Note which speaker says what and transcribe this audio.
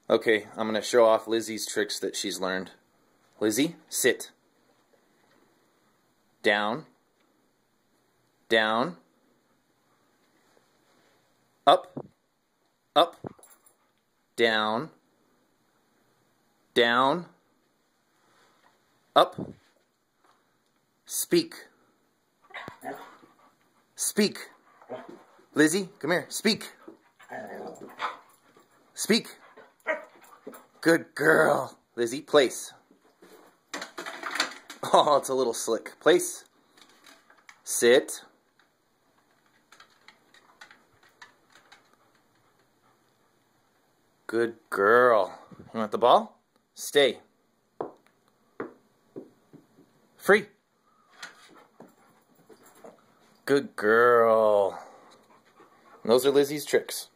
Speaker 1: Okay, I'm going to show off Lizzie's tricks that she's learned. Lizzie, sit. Down. Down. Up. Up. Down. Down. Up. Speak. Speak. Lizzie, come here. Speak. Speak. Good girl. Lizzie, place. Oh, it's a little slick. Place. Sit. Good girl. You want the ball? Stay. Free. Good girl. And those are Lizzie's tricks.